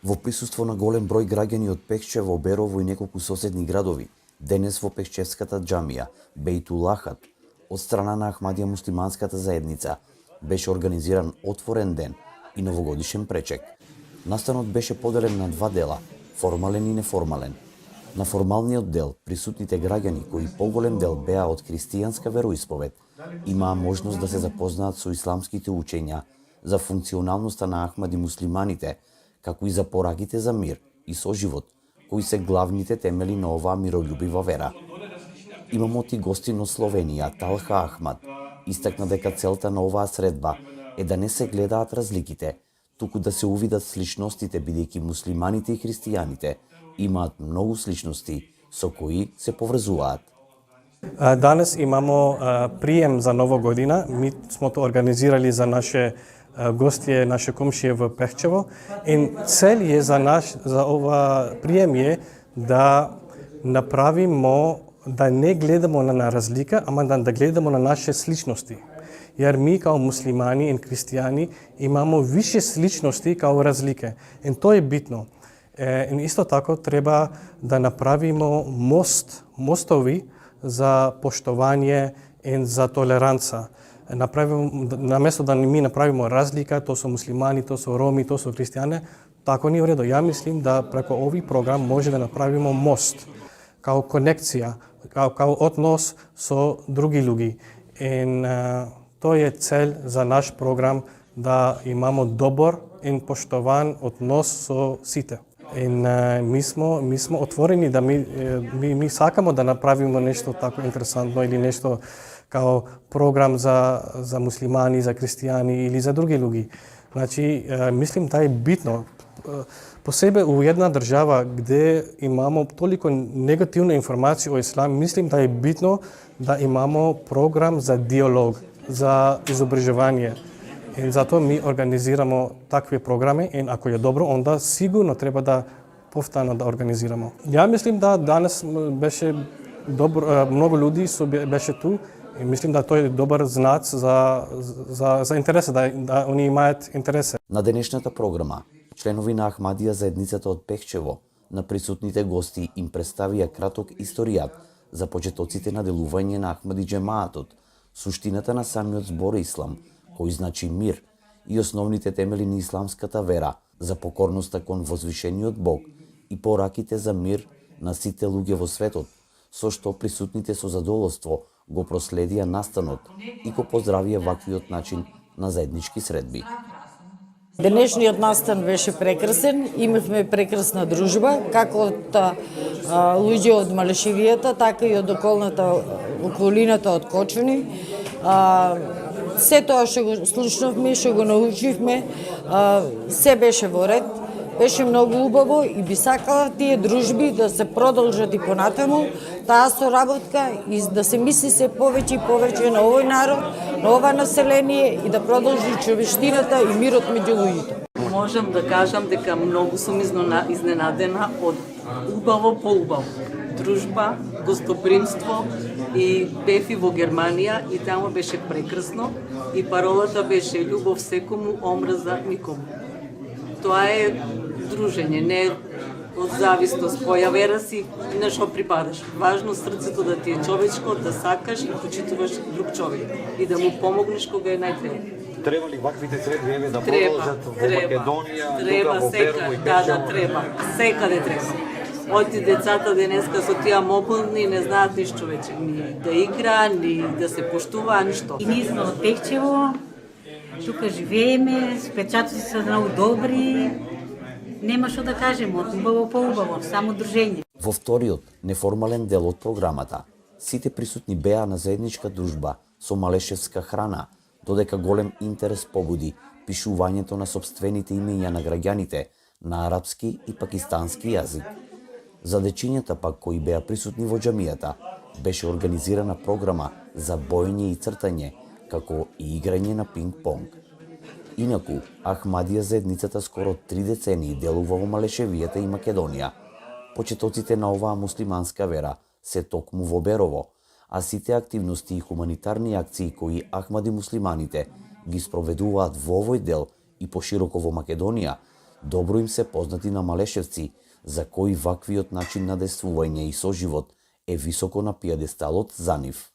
Во присуство на голем број граѓани од Пехчево, Берово и неколку соседни градови, денес во Пехчевската џамија Бейтулахат од страна на Ахмадија муслиманската заедница беше организиран отворен ден и новогодишен пречек. Настанот беше поделен на два дела, формален и неформален. На формалниот дел присутните граѓани, кои поголем дел беа од христијанска вероисповед, имаа можност да се запознаат со исламските учења за функционалноста на Ахмади муслиманите, како и за пораките за мир и соживот, кои се главните темели на оваа миролюбива вера. Имамот и гостин од Словенија, Талха Ахмад, истакна дека целта на оваа средба е да не се гледаат разликите, туку да се увидат сличностите, бидејќи муслиманите и христијаните имаат многу сличности со кои се поврзуваат. Данес имамо прием за Нова година. Ми смо тоа организирали за наше гостие, наше комшije в Пехчево. И цел е за ова прием е да направимо, да не гледамо на разлика, ама да гледамо на наше сличности. Јер ми као муслимани и христијани имамо више сличности као разлike. И тоа е битно. И исто тако треба да направимо мостови за поштовање и за толеранца. Наместо да ми направимо разлика, то со муслимани, то со роми, то со христијани, тако не е уредо. Ја мислим да преко овој програм може да направимо мост, као конекција, као однос со други луѓи. Тоа е цел за наш програм, да имамо добар и поштован однос со сите. Ми смо отворени да ми сакамо да направиме нешто тако интересантно или нешто као програм за муслимани, за христијани или за други луѓи. Значи, мислим да е битно. По себе у една држава где имамо толико негативна информација о ислам, мислим да е битно да имамо програм за диалог, за изображување. И затоа ми организирамо такви програми и ако е добро, онда сигурно треба да повторно да организирамо. Ја мислим да данес беше добро, многу луѓе беше ту и мислим да тој е добар знак за интереса, да они имаат интерес. На денешната програма членови на Ахмадија заедницата од Пехчево на присутните гости им представија краток историјат за почетоците на делување на Ахмади џемаатот, суштината на самиот збор ислам, кој значи мир, и основните темели на исламската вера, за покорноста кон возвишениот Бог и пораките за мир на сите луѓе во светот, со што присутните со задоволство го проследија настанот и го поздравија ваквиот начин на заеднички средби. Денешниот настан беше прекрасен, имавме прекрасна дружба, како од луѓе од Малешевијата, така и од околината од Кочани. Се тоа што го слушнавме, што го научивме, се беше во ред, беше многу убаво и би сакала тие дружби да се продолжат и понатаму, таа соработка и да се мисли се повеќе и повеќе на овој народ, на ова население и да продолжи човештината и мирот меѓу луѓето. Можам да кажам дека многу сум изненадена од убаво по убаво. Дружба, гостопримство и бев и во Германија и таму беше прекрасно и паролата беше љубов секому, омраза никому. Тоа е дружење, не од завистост, која вера си и на што припадаш. Важно срцето да ти е човечко, да сакаш и почитуваш друг човек и да му помогнеш кога е најтребно. Треба ли ваквите средби да продолжат во Македонија, тука во Берово и Пехчево? Да, треба. Секаде треба. Оти децата денеска со тие мобилни не знаат ништо веќе, ни да игра, ни да се поштува, ништо. И ние сме од Пехчево, тука живееме, спечатоци се многу добри, нема што да кажеме, од убаво по убаво, само дружење. Во вториот, неформален дел од програмата, сите присутни беа на заедничка дружба со малешевска храна, додека голем интерес побуди пишувањето на собствените имења на граѓаните на арапски и пакистански јазик. За дечињата пак кои беа присутни во џамијата, беше организирана програма за боење и цртање, како и играње на пинг-понг. Инаку, Ахмадија заедницата скоро 3 децении делува во Малешевијата и Македонија. Почетоците на оваа муслиманска вера се токму во Берово, а сите активности и хуманитарни акции кои Ахмади муслиманите ги спроведуваат во овој дел и пошироко во Македонија, Добро им се познати на малешевци, за кои ваквиот начин на действување и соживот е високо на пиедесталот за нив.